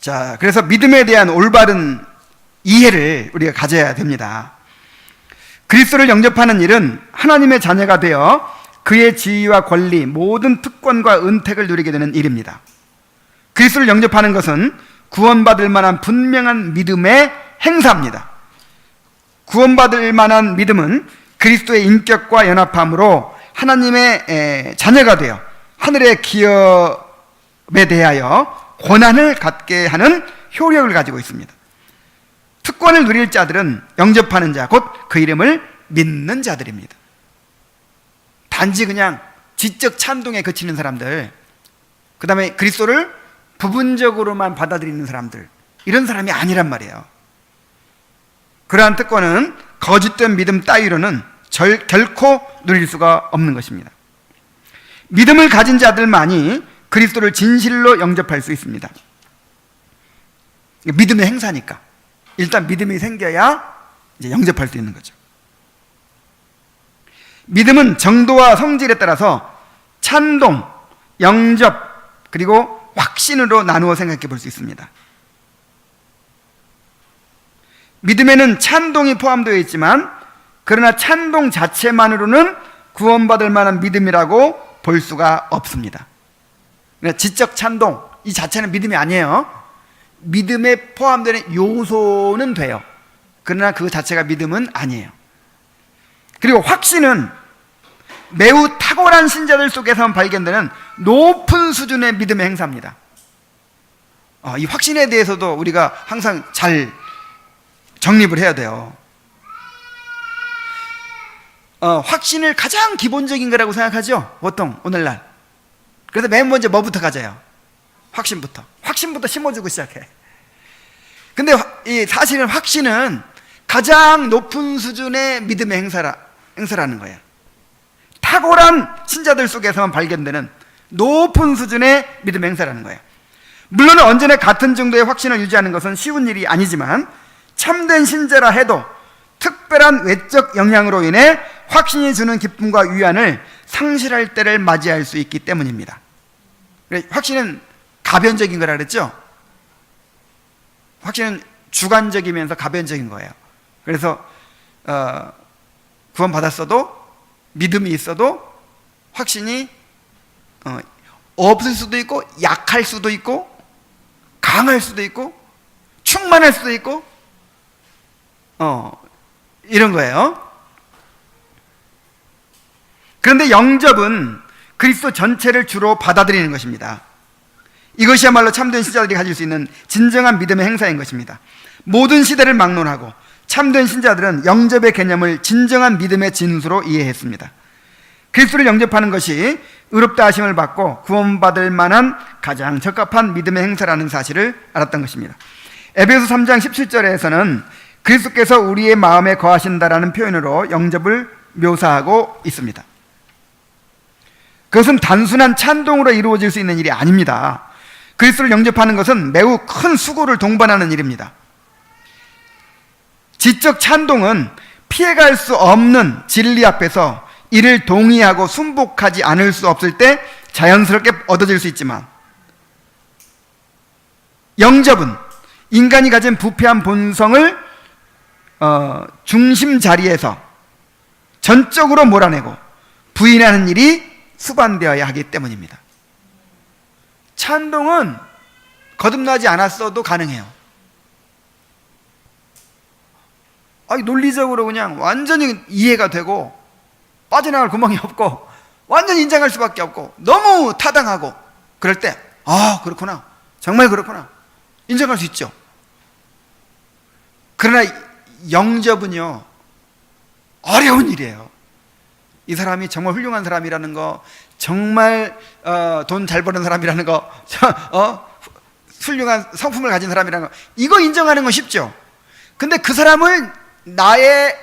[SPEAKER 1] 자, 그래서 믿음에 대한 올바른 이해를 우리가 가져야 됩니다. 그리스도를 영접하는 일은 하나님의 자녀가 되어 그의 지위와 권리, 모든 특권과 은택을 누리게 되는 일입니다. 그리스도를 영접하는 것은 구원받을 만한 분명한 믿음의 행사입니다. 구원받을 만한 믿음은 그리스도의 인격과 연합함으로 하나님의 자녀가 되어 하늘의 기업에 대하여 권한을 갖게 하는 효력을 가지고 있습니다. 특권을 누릴 자들은 영접하는 자, 곧 그 이름을 믿는 자들입니다. 단지 그냥 지적 찬동에 그치는 사람들, 그 다음에 그리스도를 부분적으로만 받아들이는 사람들, 이런 사람이 아니란 말이에요. 그러한 특권은 거짓된 믿음 따위로는 결코 누릴 수가 없는 것입니다. 믿음을 가진 자들만이 그리스도를 진실로 영접할 수 있습니다. 믿음의 행사니까 일단 믿음이 생겨야 이제 영접할 수 있는 거죠. 믿음은 정도와 성질에 따라서 찬동, 영접, 그리고 확신으로 나누어 생각해 볼 수 있습니다. 믿음에는 찬동이 포함되어 있지만 그러나 찬동 자체만으로는 구원받을 만한 믿음이라고 볼 수가 없습니다. 그러니까 지적 찬동 이 자체는 믿음이 아니에요. 믿음에 포함되는 요소는 돼요. 그러나 그 자체가 믿음은 아니에요. 그리고 확신은 매우 탁월한 신자들 속에서만 발견되는 높은 수준의 믿음의 행사입니다. 이 확신에 대해서도 우리가 항상 잘 정립을 해야 돼요. 확신을 가장 기본적인 거라고 생각하죠, 보통 오늘날. 그래서 맨 먼저 뭐부터 가져요? 확신부터 심어주고 시작해. 근데 사실은 확신은 가장 높은 수준의 믿음의 행사라는 거예요. 탁월한 신자들 속에서만 발견되는 높은 수준의 믿음의 행사라는 거예요. 물론 언제나 같은 정도의 확신을 유지하는 것은 쉬운 일이 아니지만 참된 신자라 해도 특별한 외적 영향으로 인해 확신이 주는 기쁨과 위안을 상실할 때를 맞이할 수 있기 때문입니다. 확신은 가변적인 거라 그랬죠? 확신은 주관적이면서 가변적인 거예요. 그래서 구원받았어도 믿음이 있어도 확신이 없을 수도 있고 약할 수도 있고 강할 수도 있고 충만할 수도 있고 이런 거예요. 그런데 영접은 그리스도 전체를 주로 받아들이는 것입니다. 이것이야말로 참된 신자들이 가질 수 있는 진정한 믿음의 행사인 것입니다. 모든 시대를 막론하고 참된 신자들은 영접의 개념을 진정한 믿음의 진수로 이해했습니다. 그리스도를 영접하는 것이 의롭다 하심을 받고 구원받을 만한 가장 적합한 믿음의 행사라는 사실을 알았던 것입니다. 에베소 3장 17절에서는 그리스도께서 우리의 마음에 거하신다라는 표현으로 영접을 묘사하고 있습니다. 그것은 단순한 찬동으로 이루어질 수 있는 일이 아닙니다. 그리스도를 영접하는 것은 매우 큰 수고를 동반하는 일입니다. 지적 찬동은 피해갈 수 없는 진리 앞에서 이를 동의하고 순복하지 않을 수 없을 때 자연스럽게 얻어질 수 있지만, 영접은 인간이 가진 부패한 본성을 중심 자리에서 전적으로 몰아내고 부인하는 일이 수반되어야 하기 때문입니다. 찬동은 거듭나지 않았어도 가능해요. 논리적으로 그냥 완전히 이해가 되고 빠져나갈 구멍이 없고 완전히 인정할 수밖에 없고 너무 타당하고 그럴 때 그렇구나, 정말 그렇구나 인정할 수 있죠. 그러나 영접은요 어려운 일이에요. 이 사람이 정말 훌륭한 사람이라는 거, 정말 돈 잘 버는 사람이라는 거, 훌륭한 성품을 가진 사람이라는 거, 이거 인정하는 건 쉽죠. 근데 그 사람을 나의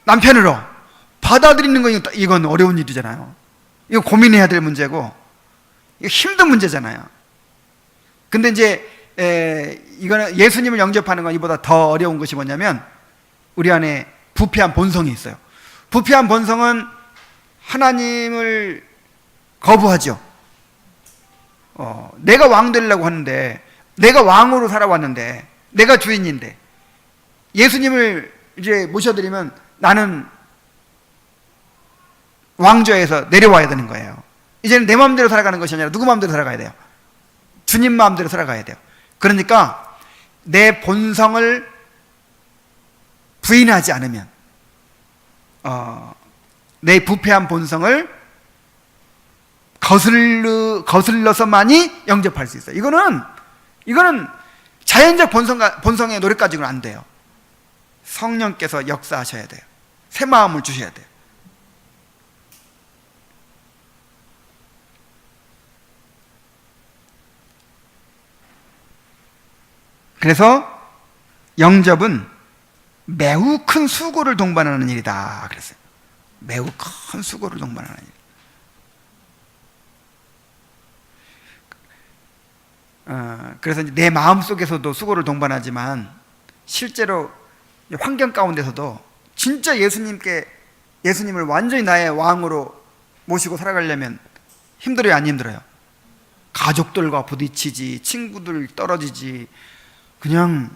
[SPEAKER 1] 남편으로 받아들이는 건 이건 어려운 일이잖아요. 이거 고민해야 될 문제고 이거 힘든 문제잖아요. 근데 이제 이거는 예수님을 영접하는 건 이보다 더 어려운 것이 뭐냐면 우리 안에 부패한 본성이 있어요. 부패한 본성은 하나님을 거부하죠. 내가 왕 되려고 하는데, 내가 왕으로 살아왔는데, 내가 주인인데 예수님을 이제 모셔드리면 나는 왕좌에서 내려와야 되는 거예요. 이제는 내 마음대로 살아가는 것이 아니라 누구 마음대로 살아가야 돼요? 주님 마음대로 살아가야 돼요. 그러니까 내 본성을 부인하지 않으면 내 부패한 본성을 거슬러서만이 영접할 수 있어요. 이거는 자연적 본성의 노력 가지고는 안 돼요. 성령께서 역사하셔야 돼요. 새 마음을 주셔야 돼요. 그래서 영접은 매우 큰 수고를 동반하는 일이다 그랬어요. 매우 큰 수고를 동반하는 일. 그래서 이제 내 마음 속에서도 수고를 동반하지만 실제로 환경 가운데서도 진짜 예수님을 완전히 나의 왕으로 모시고 살아가려면 힘들어요, 안 힘들어요? 가족들과 부딪히지, 친구들 떨어지지, 그냥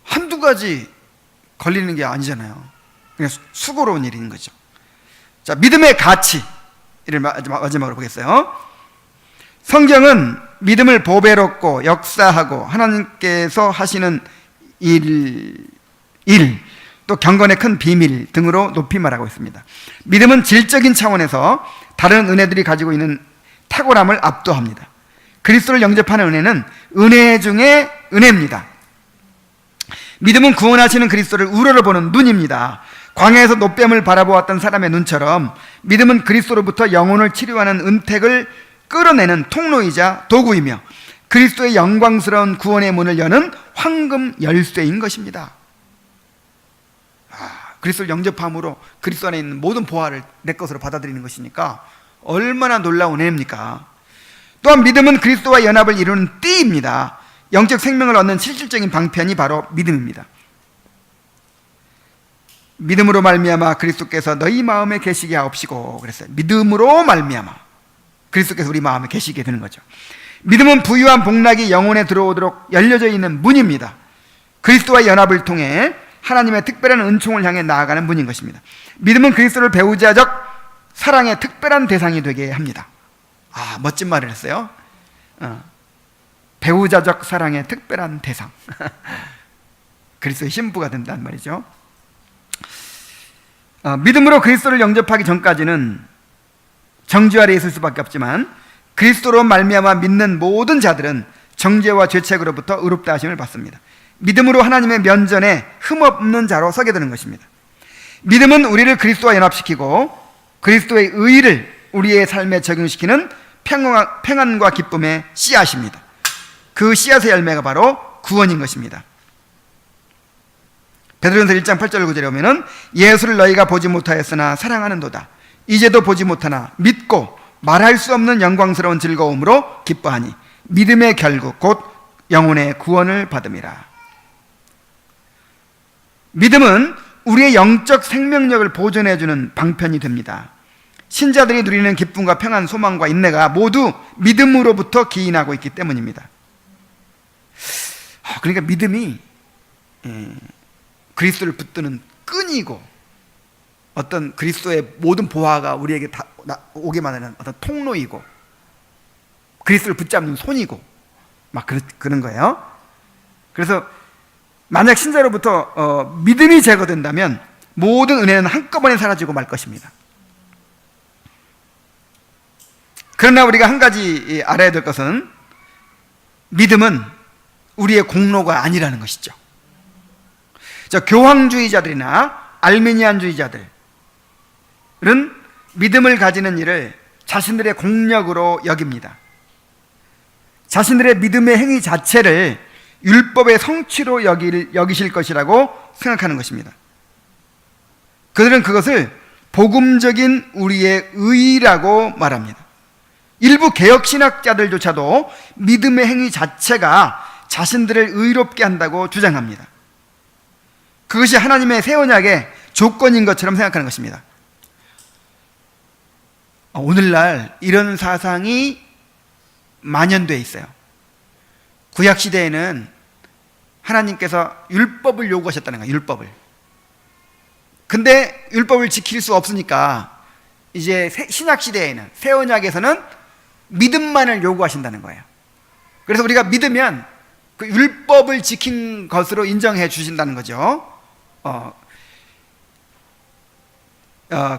[SPEAKER 1] 한두 가지 걸리는 게 아니잖아요. 그냥 수고로운 일인 거죠. 자, 믿음의 가치를 마지막으로 보겠어요. 성경은 믿음을 보배롭고 역사하고 하나님께서 하시는 또 경건의 큰 비밀 등으로 높이 말하고 있습니다. 믿음은 질적인 차원에서 다른 은혜들이 가지고 있는 탁월함을 압도합니다. 그리스도를 영접하는 은혜는 은혜 중에 은혜입니다. 믿음은 구원하시는 그리스도를 우러러보는 눈입니다. 광야에서 노뱀을 바라보았던 사람의 눈처럼 믿음은 그리스도로부터 영혼을 치료하는 은택을 끌어내는 통로이자 도구이며 그리스도의 영광스러운 구원의 문을 여는 황금 열쇠인 것입니다. 그리스도를 영접함으로 그리스도 안에 있는 모든 보화를 내 것으로 받아들이는 것이니까 얼마나 놀라운 은혜입니까? 또한 믿음은 그리스도와 연합을 이루는 띠입니다. 영적 생명을 얻는 실질적인 방편이 바로 믿음입니다. 믿음으로 말미암아 그리스도께서 너희 마음에 계시게 하옵시고 그랬어요. 믿음으로 말미암아 그리스도께서 우리 마음에 계시게 되는 거죠. 믿음은 부유한 복락이 영혼에 들어오도록 열려져 있는 문입니다. 그리스도와 연합을 통해 하나님의 특별한 은총을 향해 나아가는 문인 것입니다. 믿음은 그리스도를 배우자적 사랑의 특별한 대상이 되게 합니다. 멋진 말을 했어요. 배우자적 사랑의 특별한 대상. 그리스도의 신부가 된다는 말이죠. 믿음으로 그리스도를 영접하기 전까지는 정죄 아래에 있을 수밖에 없지만 그리스도로 말미암아 믿는 모든 자들은 정죄와 죄책으로부터 의롭다 하심을 받습니다. 믿음으로 하나님의 면전에 흠없는 자로 서게 되는 것입니다. 믿음은 우리를 그리스도와 연합시키고 그리스도의 의의를 우리의 삶에 적용시키는 평안과 기쁨의 씨앗입니다. 그 씨앗의 열매가 바로 구원인 것입니다. 베드로전서 1장 8절 9절에 보면은 예수를 너희가 보지 못하였으나 사랑하는도다. 이제도 보지 못하나 믿고 말할 수 없는 영광스러운 즐거움으로 기뻐하니 믿음의 결국 곧 영혼의 구원을 받음이라. 믿음은 우리의 영적 생명력을 보존해주는 방편이 됩니다. 신자들이 누리는 기쁨과 평안, 소망과 인내가 모두 믿음으로부터 기인하고 있기 때문입니다. 그러니까 믿음이 그리스도를 붙드는 끈이고 어떤 그리스도의 모든 보화가 우리에게 오게만 하는 어떤 통로이고 그리스도를 붙잡는 손이고 막 그런 거예요. 그래서 만약 신자로부터 믿음이 제거된다면 모든 은혜는 한꺼번에 사라지고 말 것입니다. 그러나 우리가 한 가지 알아야 될 것은 믿음은 우리의 공로가 아니라는 것이죠. 교황주의자들이나 알미니안주의자들은 믿음을 가지는 일을 자신들의 공력으로 여깁니다. 자신들의 믿음의 행위 자체를 율법의 성취로 여기실 것이라고 생각하는 것입니다. 그들은 그것을 복음적인 우리의 의라고 말합니다. 일부 개혁신학자들조차도 믿음의 행위 자체가 자신들을 의롭게 한다고 주장합니다. 그것이 하나님의 새 언약의 조건인 것처럼 생각하는 것입니다. 오늘날 이런 사상이 만연되어 있어요. 구약시대에는 하나님께서 율법을 요구하셨다는 거예요. 율법을. 근데 율법을 지킬 수 없으니까 이제 신약시대에는, 새 언약에서는 믿음만을 요구하신다는 거예요. 그래서 우리가 믿으면 그 율법을 지킨 것으로 인정해 주신다는 거죠.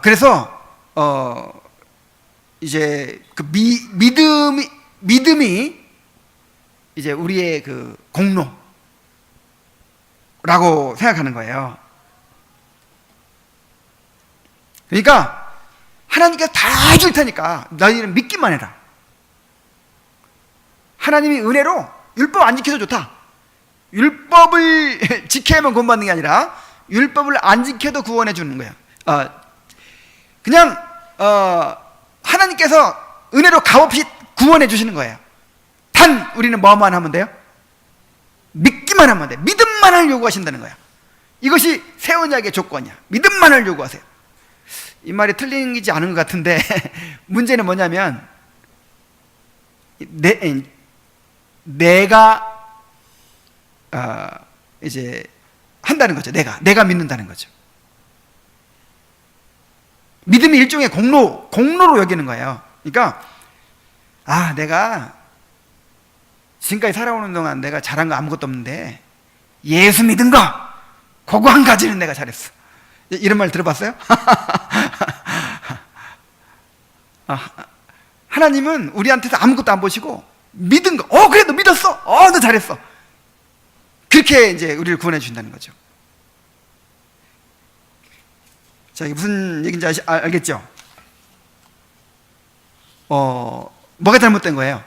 [SPEAKER 1] 그래서 이제 그 믿음이 이제 우리의 그 공로라고 생각하는 거예요. 그러니까 하나님께서 다 줄 테니까 너희는 믿기만 해라. 하나님이 은혜로 율법 안 지켜도 좋다. 율법을 지켜야만 구원받는 게 아니라 율법을 안 지켜도 구원해 주는 거예요. 그냥 하나님께서 은혜로 값없이 구원해 주시는 거예요. 단 우리는 뭐만 하면 돼요? 믿기만 하면 돼요. 믿음만을 요구하신다는 거예요. 이것이 새 언약의 조건이야. 믿음만을 요구하세요. 이 말이 틀리지 않은 것 같은데 문제는 뭐냐면 내가 이제 한다는 거죠. 내가 믿는다는 거죠. 믿음이 일종의 공로로 여기는 거예요. 그러니까 내가 지금까지 살아오는 동안 내가 잘한 거 아무것도 없는데 예수 믿은 거 그거 한 가지는 내가 잘했어. 이런 말 들어봤어요? 하나님은 우리한테서 아무것도 안 보시고 믿은 거, 그래 너 믿었어, 너 잘했어. 그렇게 이제 우리를 구원해 주신다는 거죠. 자, 이게 무슨 얘기인지 알겠죠? 뭐가 잘못된 거예요?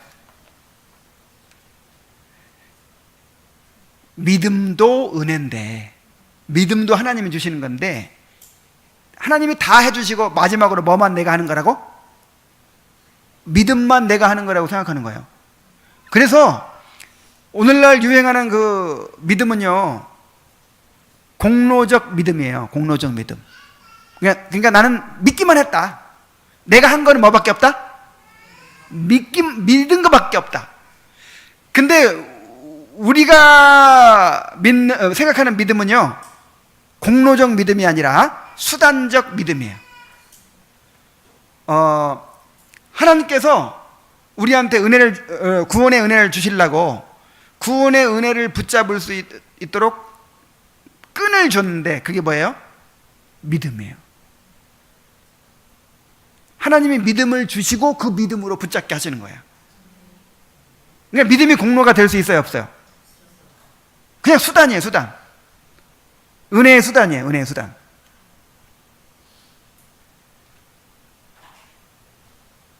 [SPEAKER 1] 믿음도 은혜인데, 믿음도 하나님이 주시는 건데, 하나님이 다 해주시고 마지막으로 뭐만 내가 하는 거라고? 믿음만 내가 하는 거라고 생각하는 거예요. 그래서 오늘날 유행하는 그 믿음은요, 공로적 믿음이에요. 공로적 믿음. 그러니까 나는 믿기만 했다. 내가 한 거는 뭐밖에 없다? 믿은 거밖에 없다. 근데 우리가 생각하는 믿음은요, 공로적 믿음이 아니라 수단적 믿음이에요. 하나님께서 우리한테 구원의 은혜를 주시려고 구원의 은혜를 붙잡을 수 있도록 끈을 줬는데 그게 뭐예요? 믿음이에요. 하나님이 믿음을 주시고 그 믿음으로 붙잡게 하시는 거예요. 그러니까 믿음이 공로가 될 수 있어요, 없어요? 그냥 수단이에요, 수단. 은혜의 수단이에요, 은혜의 수단.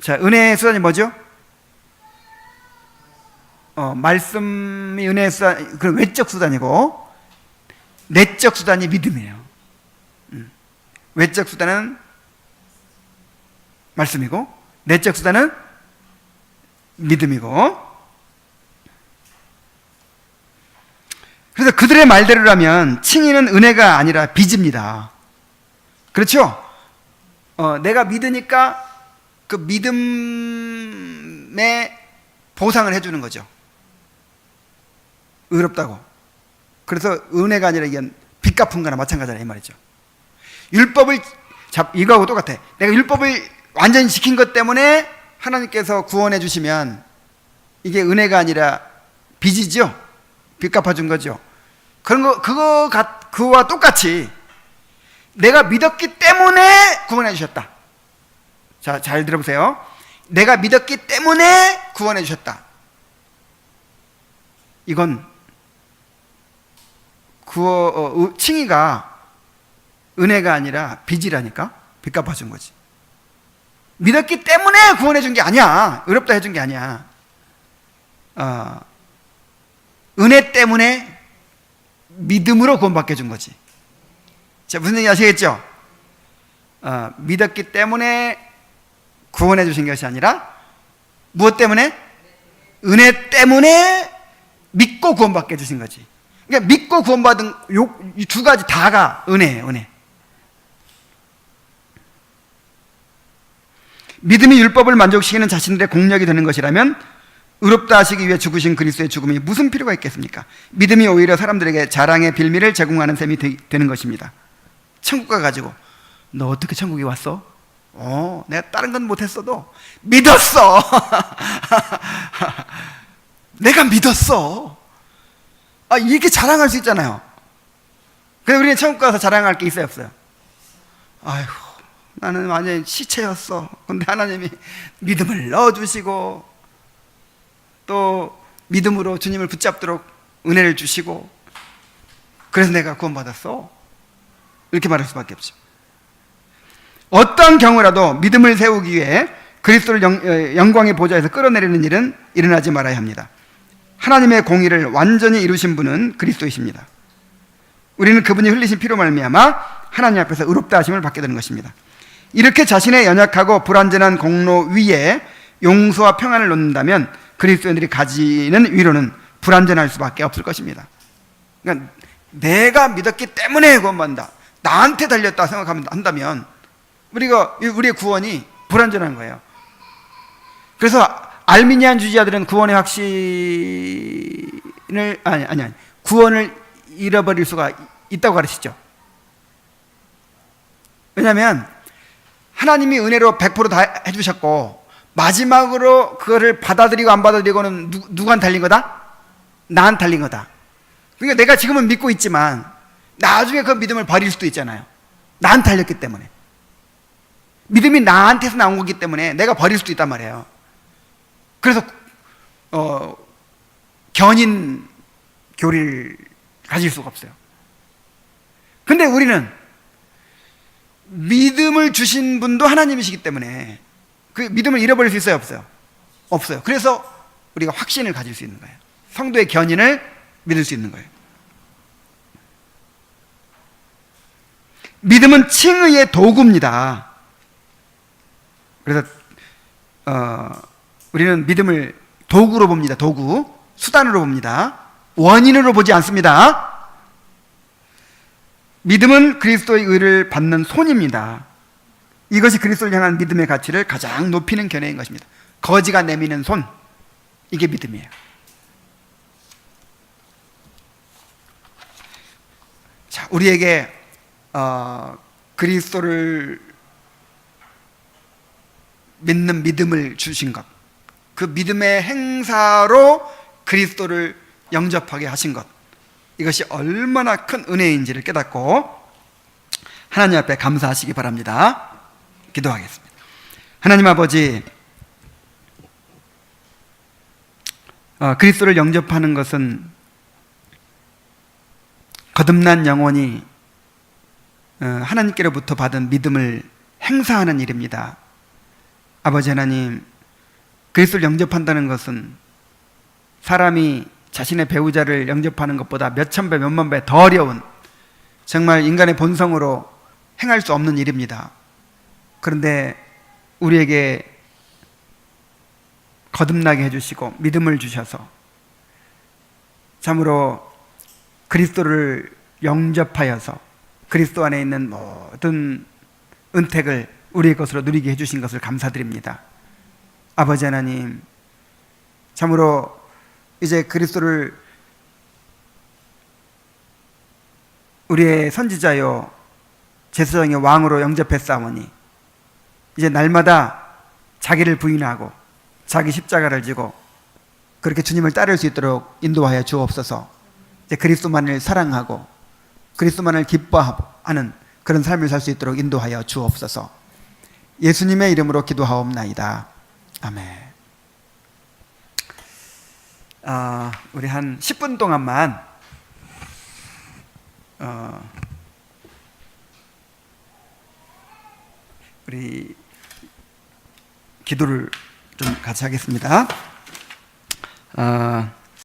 [SPEAKER 1] 자, 은혜의 수단이 뭐죠? 말씀이 은혜의 수단, 그런 외적 수단이고, 내적 수단이 믿음이에요. 외적 수단은 말씀이고, 내적 수단은 믿음이고. 그래서 그들의 말대로라면 칭의는 은혜가 아니라 빚입니다. 그렇죠? 내가 믿으니까 그 믿음의 보상을 해주는 거죠. 의롭다고. 그래서 은혜가 아니라 이게 빚 갚은 거나 마찬가지다 이 말이죠. 율법을 이거하고 똑같아. 내가 율법을 완전히 지킨 것 때문에 하나님께서 구원해 주시면 이게 은혜가 아니라 빚이죠. 빚 갚아준 거죠. 그거와 똑같이 내가 믿었기 때문에 구원해 주셨다. 자, 잘 들어보세요. 내가 믿었기 때문에 구원해 주셨다. 이건 칭의가 은혜가 아니라 빚이라니까. 빚 갚아준 거지. 믿었기 때문에 구원해 준 게 아니야. 의롭다 해준 게 아니야. 은혜 때문에 믿음으로 구원받게 준 거지. 자, 무슨 얘기 아시겠죠? 믿었기 때문에 구원해 주신 것이 아니라 무엇 때문에? 은혜 때문에 믿고 구원받게 해주신 거지. 그러니까 믿고 구원받은 이 두 가지 다가 은혜예요, 은혜. 믿음이 율법을 만족시키는 자신들의 공력이 되는 것이라면 의롭다 하시기 위해 죽으신 그리스도의 죽음이 무슨 필요가 있겠습니까? 믿음이 오히려 사람들에게 자랑의 빌미를 제공하는 셈이 되는 것입니다. 천국 가가지고 너 어떻게 천국에 왔어? 내가 다른 건 못했어도 믿었어. 내가 믿었어. 이렇게 자랑할 수 있잖아요. 그래서 우리는 천국 가서 자랑할 게 있어요, 없어요? 아이고, 나는 완전히 시체였어. 근데 하나님이 믿음을 넣어주시고 또 믿음으로 주님을 붙잡도록 은혜를 주시고 그래서 내가 구원받았어. 이렇게 말할 수밖에 없죠. 어떤 경우라도 믿음을 세우기 위해 그리스도를 영광의 보좌에서 끌어내리는 일은 일어나지 말아야 합니다. 하나님의 공의를 완전히 이루신 분은 그리스도이십니다. 우리는 그분이 흘리신 피로 말미암아 하나님 앞에서 의롭다 하심을 받게 되는 것입니다. 이렇게 자신의 연약하고 불완전한 공로 위에 용서와 평안을 놓는다면 그리스도인들이 가지는 위로는 불완전할 수밖에 없을 것입니다. 그러니까 내가 믿었기 때문에 구원받는다, 나한테 달렸다 생각한다면 우리의 구원이 불완전한 거예요. 그래서 알미니안주의자들은 구원의 확신을 구원을 잃어버릴 수가 있다고 가르치죠. 왜냐하면 하나님이 은혜로 100% 다 해주셨고 마지막으로 그거를 받아들이고 안 받아들이고는 누구한테 달린 거다? 나한테 달린 거다. 그러니까 내가 지금은 믿고 있지만 나중에 그 믿음을 버릴 수도 있잖아요. 나한테 달렸기 때문에. 믿음이 나한테서 나온 거기 때문에 내가 버릴 수도 있단 말이에요. 그래서 견인 교리를 가질 수가 없어요. 근데 우리는 믿음을 주신 분도 하나님이시기 때문에 그 믿음을 잃어버릴 수 있어요, 없어요? 없어요. 그래서 우리가 확신을 가질 수 있는 거예요. 성도의 견인을 믿을 수 있는 거예요. 믿음은 칭의의 도구입니다. 그래서 우리는 믿음을 도구로 봅니다. 도구, 수단으로 봅니다. 원인으로 보지 않습니다. 믿음은 그리스도의 의를 받는 손입니다. 이것이 그리스도를 향한 믿음의 가치를 가장 높이는 견해인 것입니다. 거지가 내미는 손, 이게 믿음이에요. 자, 우리에게 그리스도를 믿는 믿음을 주신 것, 그 믿음의 행사로 그리스도를 영접하게 하신 것, 이것이 얼마나 큰 은혜인지를 깨닫고 하나님 앞에 감사하시기 바랍니다. 기도하겠습니다. 하나님 아버지, 그리스도를 영접하는 것은 거듭난 영혼이 하나님께로부터 받은 믿음을 행사하는 일입니다. 아버지 하나님, 그리스도를 영접한다는 것은 사람이 자신의 배우자를 영접하는 것보다 몇천 배, 몇만 배 더 어려운, 정말 인간의 본성으로 행할 수 없는 일입니다. 그런데 우리에게 거듭나게 해주시고 믿음을 주셔서 참으로 그리스도를 영접하여서 그리스도 안에 있는 모든 은택을 우리의 것으로 누리게 해주신 것을 감사드립니다. 아버지 하나님, 참으로 이제 그리스도를 우리의 선지자요 제사장의 왕으로 영접했사오니 이제 날마다 자기를 부인하고 자기 십자가를 지고 그렇게 주님을 따를 수 있도록 인도하여 주옵소서. 이제 그리스도만을 사랑하고 그리스도만을 기뻐하는 그런 삶을 살 수 있도록 인도하여 주옵소서. 예수님의 이름으로 기도하옵나이다. 아멘. 우리 한 10분 동안만 우리 기도를 좀 같이 하겠습니다.